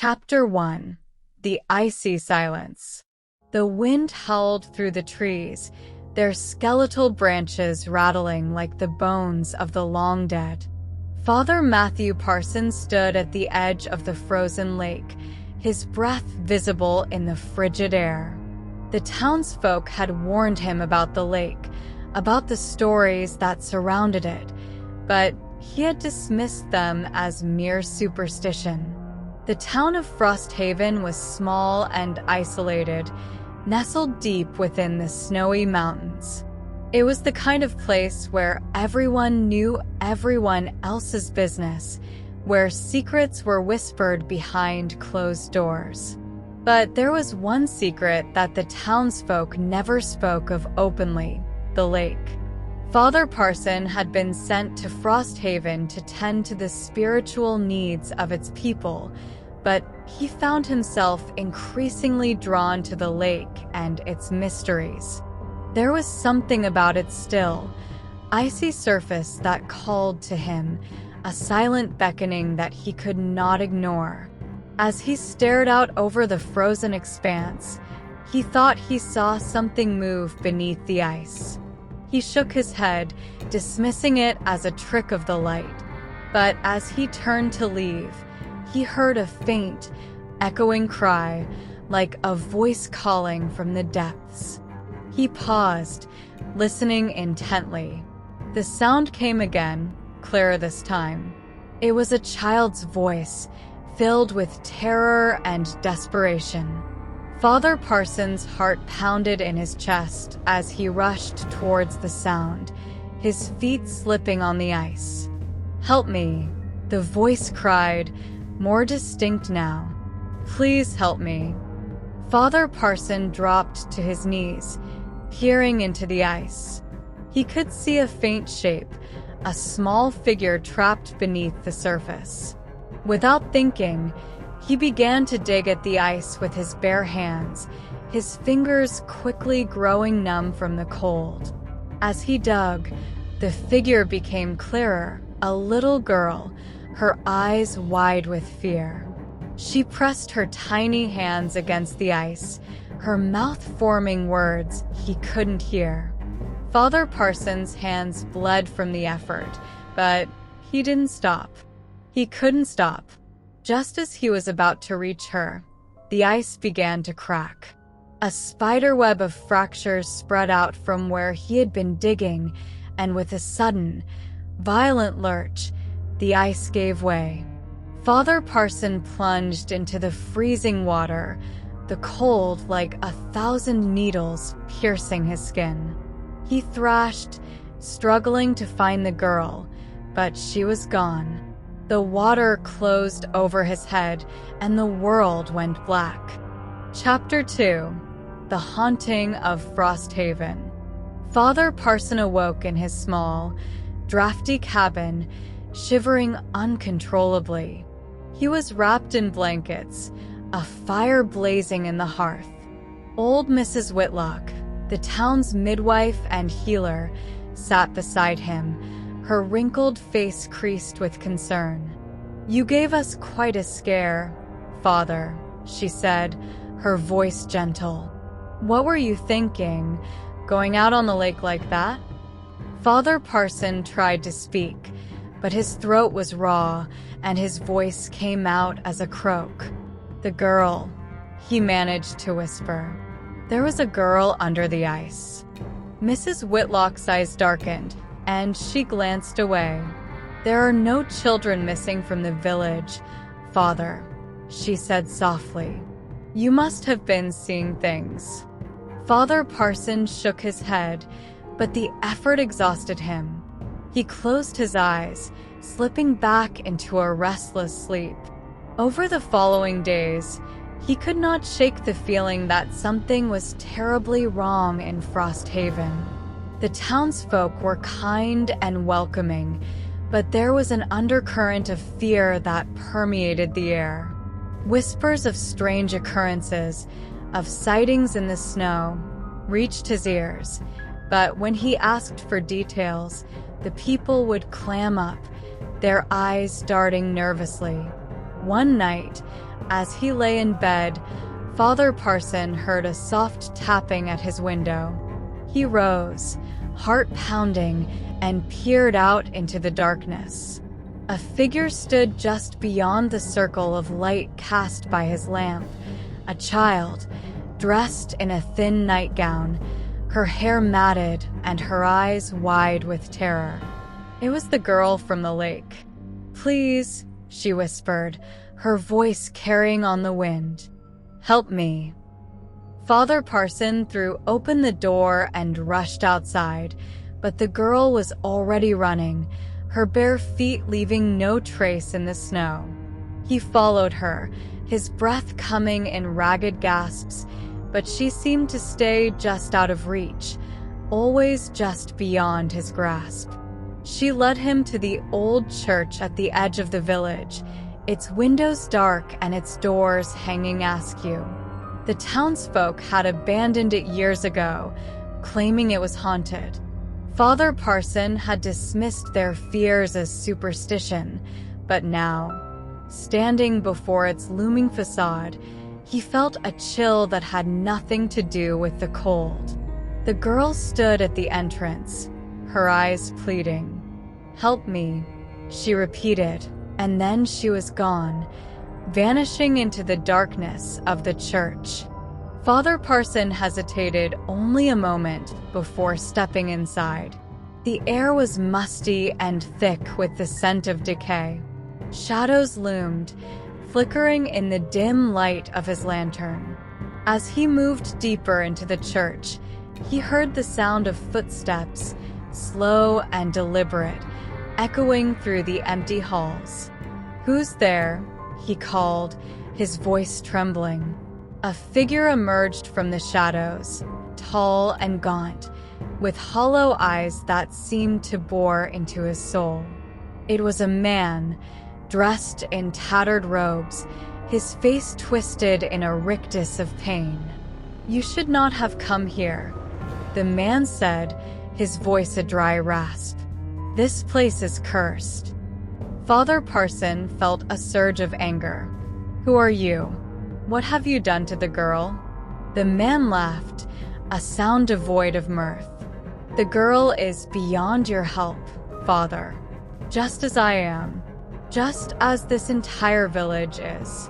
Chapter 1. The Icy Silence. The wind howled through the trees, their skeletal branches rattling like the bones of the long dead. Father Matthew Parsons stood at the edge of the frozen lake, his breath visible in the frigid air. The townsfolk had warned him about the lake, about the stories that surrounded it, but he had dismissed them as mere superstition. The town of Frosthaven was small and isolated, nestled deep within the snowy mountains. It was the kind of place where everyone knew everyone else's business, where secrets were whispered behind closed doors. But there was one secret that the townsfolk never spoke of openly: the lake. Father Parson had been sent to Frosthaven to tend to the spiritual needs of its people, but he found himself increasingly drawn to the lake and its mysteries. There was something about its still, icy surface that called to him, a silent beckoning that he could not ignore. As he stared out over the frozen expanse, he thought he saw something move beneath the ice. He shook his head, dismissing it as a trick of the light. But as he turned to leave, he heard a faint, echoing cry, like a voice calling from the depths. He paused, listening intently. The sound came again, clearer this time. It was a child's voice, filled with terror and desperation. Father Parsons' heart pounded in his chest as he rushed towards the sound, his feet slipping on the ice. "Help me," the voice cried, more distinct now. "Please help me." Father Parson dropped to his knees, peering into the ice. He could see a faint shape, a small figure trapped beneath the surface. Without thinking, he began to dig at the ice with his bare hands, his fingers quickly growing numb from the cold. As he dug, the figure became clearer, a little girl, her eyes wide with fear. She pressed her tiny hands against the ice, her mouth forming words he couldn't hear. Father Parsons' hands bled from the effort, but he didn't stop. He couldn't stop. Just as he was about to reach her, the ice began to crack. A spiderweb of fractures spread out from where he had been digging, and with a sudden, violent lurch, the ice gave way. Father Parson plunged into the freezing water, the cold like 1,000 needles piercing his skin. He thrashed, struggling to find the girl, but she was gone. The water closed over his head, and the world went black. Chapter 2. The Haunting of Frosthaven. Father Parson awoke in his small, drafty cabin, shivering uncontrollably. He was wrapped in blankets, a fire blazing in the hearth. Old Mrs. Whitlock, the town's midwife and healer, sat beside him, her wrinkled face creased with concern. "You gave us quite a scare, Father," she said, her voice gentle. "What were you thinking, going out on the lake like that?" Father Parson tried to speak, but his throat was raw, and his voice came out as a croak. "The girl," he managed to whisper. "There was a girl under the ice." Mrs. Whitlock's eyes darkened, and she glanced away. "There are no children missing from the village, Father," she said softly. "You must have been seeing things." Father Parson shook his head, but the effort exhausted him. He closed his eyes, slipping back into a restless sleep. Over the following days, he could not shake the feeling that something was terribly wrong in Frosthaven. The townsfolk were kind and welcoming, but there was an undercurrent of fear that permeated the air. Whispers of strange occurrences, of sightings in the snow, reached his ears, but when he asked for details, the people would clam up, their eyes darting nervously. One night, As he lay in bed, Father Parson heard a soft tapping at his window. He rose, heart pounding, and peered out into the darkness. A figure stood just beyond the circle of light cast by his lamp, a child, dressed in a thin nightgown, her hair matted and her eyes wide with terror. It was the girl from the lake. "Please," she whispered, her voice carrying on the wind. "Help me." Father Parson threw open the door and rushed outside, but the girl was already running, her bare feet leaving no trace in the snow. He followed her, his breath coming in ragged gasps, but she seemed to stay just out of reach, always just beyond his grasp. She led him to the old church at the edge of the village, its windows dark and its doors hanging askew. The townsfolk had abandoned it years ago, claiming it was haunted. Father Parson had dismissed their fears as superstition, but now, standing before its looming facade, he felt a chill that had nothing to do with the cold. The girl stood at the entrance, her eyes pleading. "Help me," she repeated, and then she was gone, vanishing into the darkness of the church. Father Parson hesitated only a moment before stepping inside. The air was musty and thick with the scent of decay. Shadows loomed, flickering in the dim light of his lantern. As he moved deeper into the church, he heard the sound of footsteps, slow and deliberate, echoing through the empty halls. "Who's there?" he called, his voice trembling. A figure emerged from the shadows, tall and gaunt, with hollow eyes that seemed to bore into his soul. It was a man, dressed in tattered robes, his face twisted in a rictus of pain. "You should not have come here," the man said, his voice a dry rasp. "This place is cursed." Father Parson felt a surge of anger. "Who are you? What have you done to the girl?" The man laughed, a sound devoid of mirth. "The girl is beyond your help, Father. Just as I am. Just as this entire village is.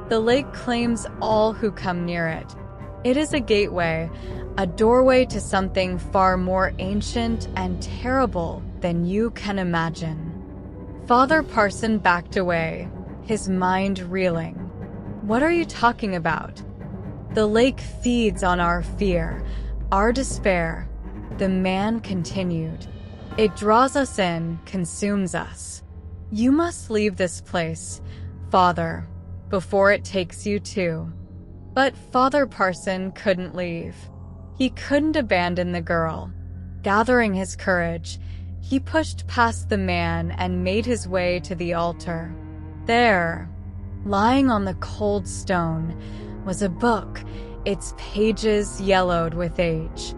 The lake claims all who come near it. It is a gateway, a doorway to something far more ancient and terrible than you can imagine." Father Parson backed away, his mind reeling. "What are you talking about?" "The lake feeds on our fear, our despair," the man continued. "It draws us in, consumes us. You must leave this place, Father, before it takes you too." But Father Parson couldn't leave. He couldn't abandon the girl. Gathering his courage, he pushed past the man and made his way to the altar. There, lying on the cold stone, was a book, its pages yellowed with age.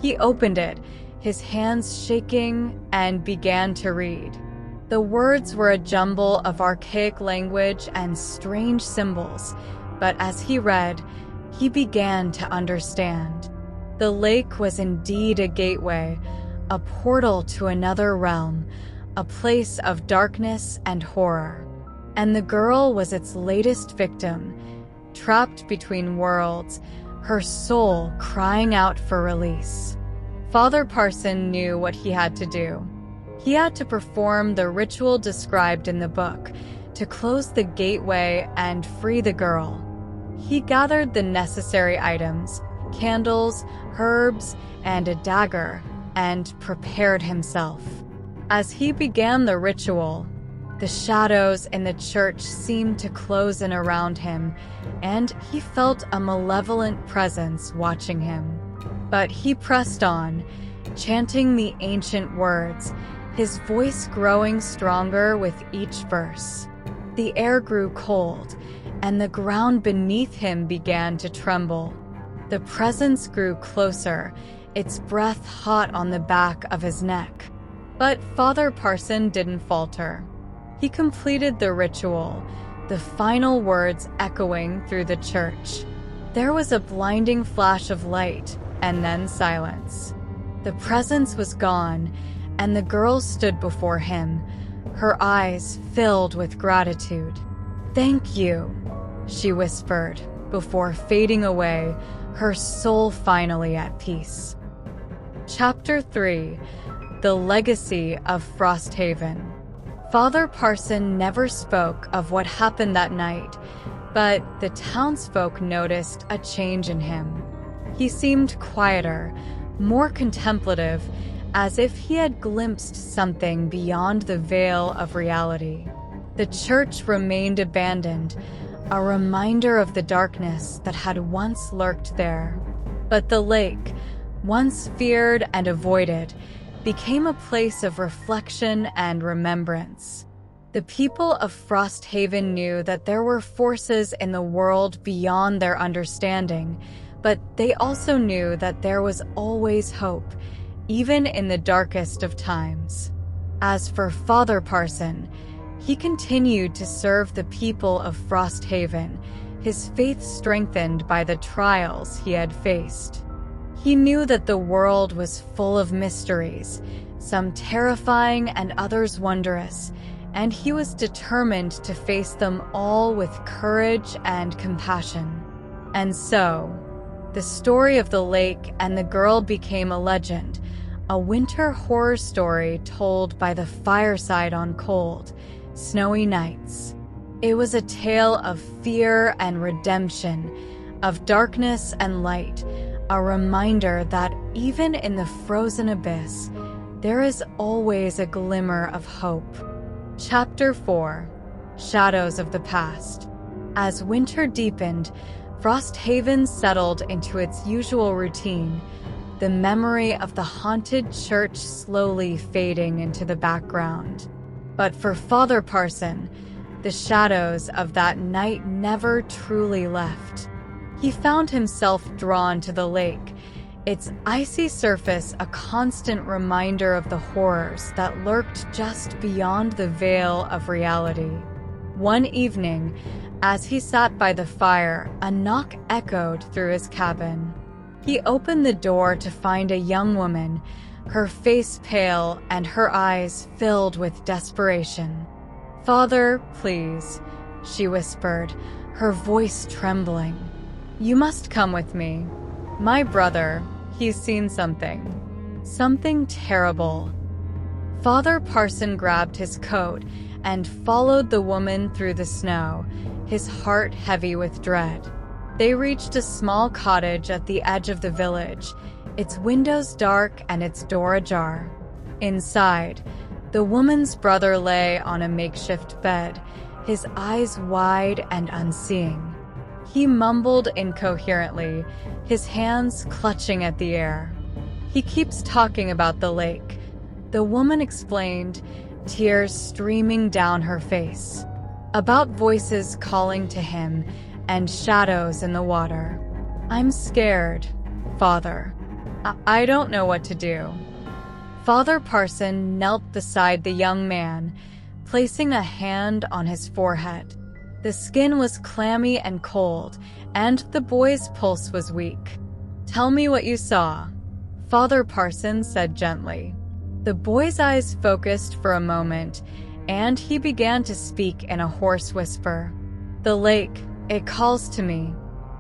He opened it, his hands shaking, and began to read. The words were a jumble of archaic language and strange symbols, but as he read, he began to understand. The lake was indeed a gateway, a portal to another realm, a place of darkness and horror. And the girl was its latest victim, trapped between worlds, her soul crying out for release. Father Parson knew what he had to do. He had to perform the ritual described in the book, to close the gateway and free the girl. He gathered the necessary items, candles, herbs, and a dagger, and prepared himself. As he began the ritual, the shadows in the church seemed to close in around him, and he felt a malevolent presence watching him. But he pressed on, chanting the ancient words, his voice growing stronger with each verse. The air grew cold, and the ground beneath him began to tremble. The presence grew closer, its breath hot on the back of his neck. But Father Parson didn't falter. He completed the ritual, the final words echoing through the church. There was a blinding flash of light, and then silence. The presence was gone, and the girl stood before him, her eyes filled with gratitude. "Thank you," she whispered, before fading away, her soul finally at peace. Chapter 3: The Legacy of Frosthaven. Father Parson never spoke of what happened that night, but the townsfolk noticed a change in him. He seemed quieter, more contemplative, as if he had glimpsed something beyond the veil of reality. The church remained abandoned, a reminder of the darkness that had once lurked there. But the lake, once feared and avoided, became a place of reflection and remembrance. The people of Frosthaven knew that there were forces in the world beyond their understanding, but they also knew that there was always hope, even in the darkest of times. As for Father Parson, he continued to serve the people of Frosthaven, his faith strengthened by the trials he had faced. He knew that the world was full of mysteries, some terrifying and others wondrous, and he was determined to face them all with courage and compassion. And so, the story of the lake and the girl became a legend, a winter horror story told by the fireside on cold, snowy nights. It was a tale of fear and redemption, of darkness and light, a reminder that even in the frozen abyss, there is always a glimmer of hope. Chapter 4: Shadows of the Past. As winter deepened, Frosthaven settled into its usual routine, the memory of the haunted church slowly fading into the background. But for Father Parson, the shadows of that night never truly left. He found himself drawn to the lake, its icy surface a constant reminder of the horrors that lurked just beyond the veil of reality. One evening, as he sat by the fire, a knock echoed through his cabin. He opened the door to find a young woman, her face pale and her eyes filled with desperation. "Father, please," she whispered, her voice trembling. "You must come with me. My brother, he's seen something. Something terrible." Father Parson grabbed his coat and followed the woman through the snow, his heart heavy with dread. They reached a small cottage at the edge of the village, its windows dark and its door ajar. Inside, the woman's brother lay on a makeshift bed, his eyes wide and unseeing. He mumbled incoherently, his hands clutching at the air. "He keeps talking about the lake," the woman explained, tears streaming down her face. "About voices calling to him and shadows in the water. I'm scared, Father. I don't know what to do." Father Parson knelt beside the young man, placing a hand on his forehead. The skin was clammy and cold, and the boy's pulse was weak. "Tell me what you saw," Father Parson said gently. The boy's eyes focused for a moment, and he began to speak in a hoarse whisper. "The lake, it calls to me.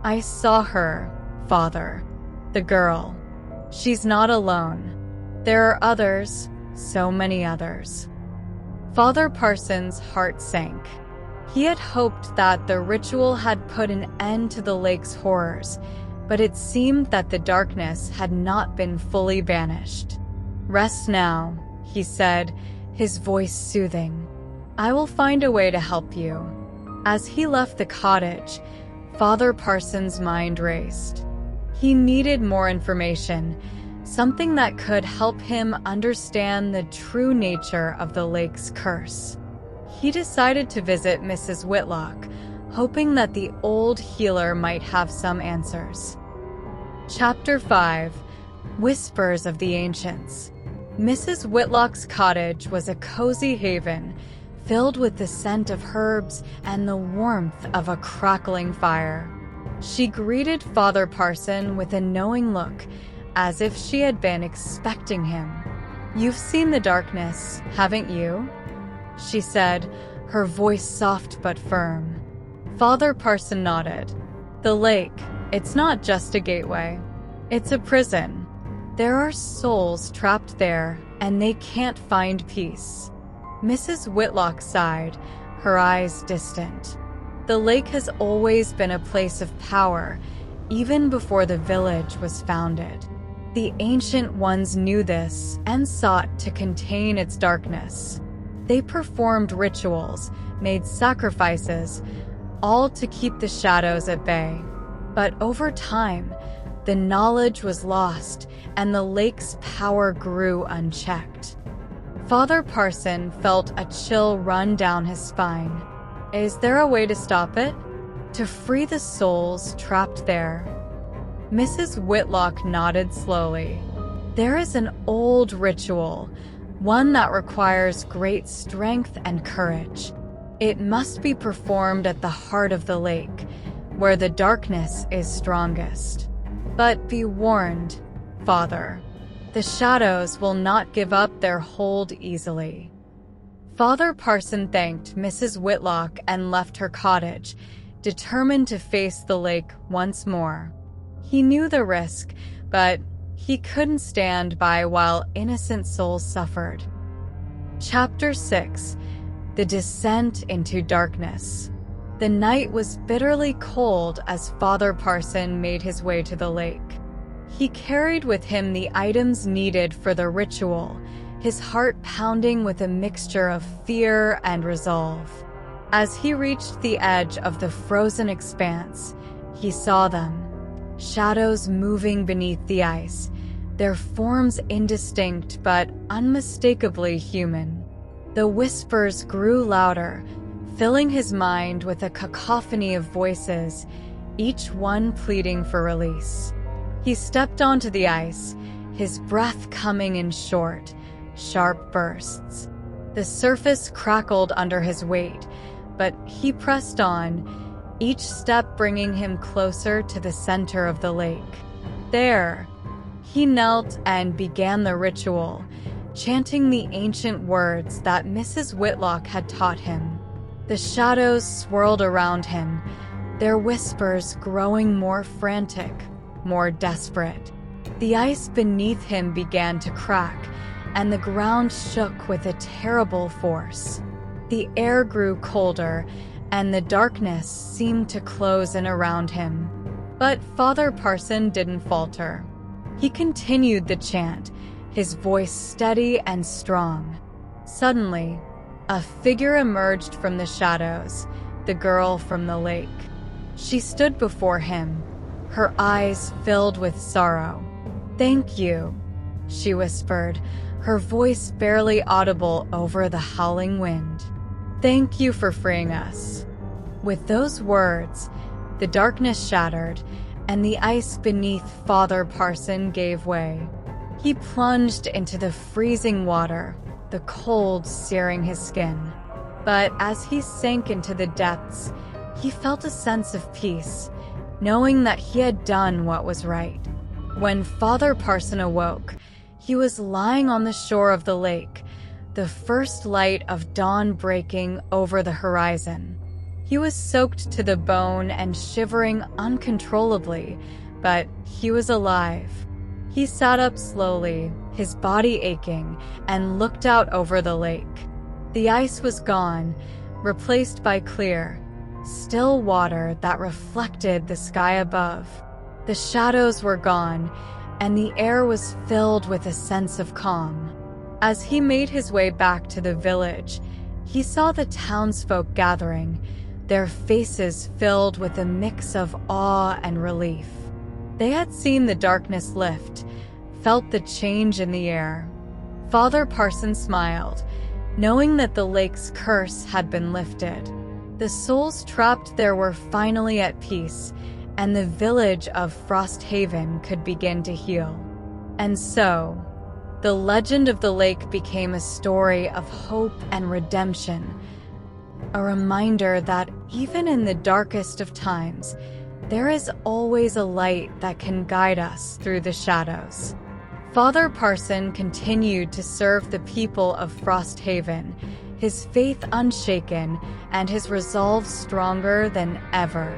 I saw her, Father. The girl. She's not alone. There are others, so many others." Father Parson's heart sank. He had hoped that the ritual had put an end to the lake's horrors, but it seemed that the darkness had not been fully banished. "Rest now," he said, his voice soothing. "I will find a way to help you." As he left the cottage, Father Parson's mind raced. He needed more information, something that could help him understand the true nature of the lake's curse. He decided to visit Mrs. Whitlock, hoping that the old healer might have some answers. Chapter 5: Whispers of the Ancients. Mrs. Whitlock's cottage was a cozy haven, filled with the scent of herbs and the warmth of a crackling fire. She greeted Father Parson with a knowing look, as if she had been expecting him. "You've seen the darkness, haven't you?" she said, her voice soft but firm. Father Parson nodded. "The lake, it's not just a gateway. It's a prison. There are souls trapped there, and they can't find peace." Mrs. Whitlock sighed, her eyes distant. The lake has always been a place of power, even before the village was founded. The ancient ones knew this and sought to contain its darkness. They performed rituals, made sacrifices, all to keep the shadows at bay. But over time, the knowledge was lost and the lake's power grew unchecked. Father Parson felt a chill run down his spine. Is there a way to stop it? To free the souls trapped there? Mrs. Whitlock nodded slowly. There is an old ritual, one that requires great strength and courage. It must be performed at the heart of the lake, where the darkness is strongest. But be warned, Father, the shadows will not give up their hold easily. Father Parson thanked Mrs. Whitlock and left her cottage, determined to face the lake once more. He knew the risk, but he couldn't stand by while innocent souls suffered. Chapter 6: The Descent into Darkness. The night was bitterly cold as Father Parson made his way to the lake. He carried with him the items needed for the ritual, his heart pounding with a mixture of fear and resolve. As he reached the edge of the frozen expanse, he saw them, shadows moving beneath the ice, their forms indistinct but unmistakably human. The whispers grew louder, filling his mind with a cacophony of voices, each one pleading for release. He stepped onto the ice, his breath coming in short, sharp bursts. The surface crackled under his weight, but he pressed on, each step bringing him closer to the center of the lake. There, he knelt and began the ritual, chanting the ancient words that Mrs. Whitlock had taught him. The shadows swirled around him, their whispers growing more frantic, more desperate. The ice beneath him began to crack, and the ground shook with a terrible force. The air grew colder, and the darkness seemed to close in around him. But Father Parson didn't falter. He continued the chant, his voice steady and strong. Suddenly, a figure emerged from the shadows, the girl from the lake. She stood before him, her eyes filled with sorrow. "Thank you," she whispered, her voice barely audible over the howling wind. "Thank you for freeing us." With those words, the darkness shattered, and the ice beneath Father Parson gave way. He plunged into the freezing water, the cold searing his skin. But as he sank into the depths, he felt a sense of peace, knowing that he had done what was right. When Father Parson awoke, he was lying on the shore of the lake, the first light of dawn breaking over the horizon. He was soaked to the bone and shivering uncontrollably, but he was alive. He sat up slowly, his body aching, and looked out over the lake. The ice was gone, replaced by clear, still water that reflected the sky above. The shadows were gone, and the air was filled with a sense of calm. As he made his way back to the village, he saw the townsfolk gathering, their faces filled with a mix of awe and relief. They had seen the darkness lift, felt the change in the air. Father Parson smiled, knowing that the lake's curse had been lifted. The souls trapped there were finally at peace, and the village of Frost Haven could begin to heal. And so, The legend of the lake became a story of hope and redemption, a reminder that even in the darkest of times, there is always a light that can guide us through the shadows. Father Parson continued to serve the people of Frosthaven, his faith unshaken and his resolve stronger than ever.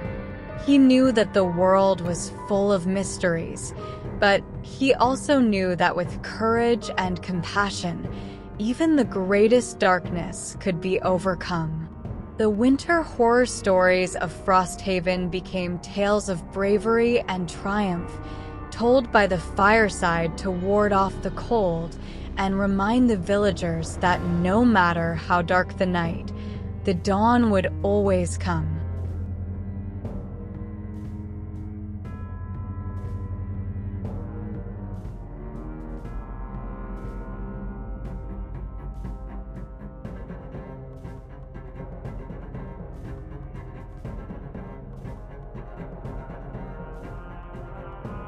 He knew that the world was full of mysteries, but he also knew that with courage and compassion, even the greatest darkness could be overcome. The winter horror stories of Frosthaven became tales of bravery and triumph, told by the fireside to ward off the cold and remind the villagers that no matter how dark the night, the dawn would always come.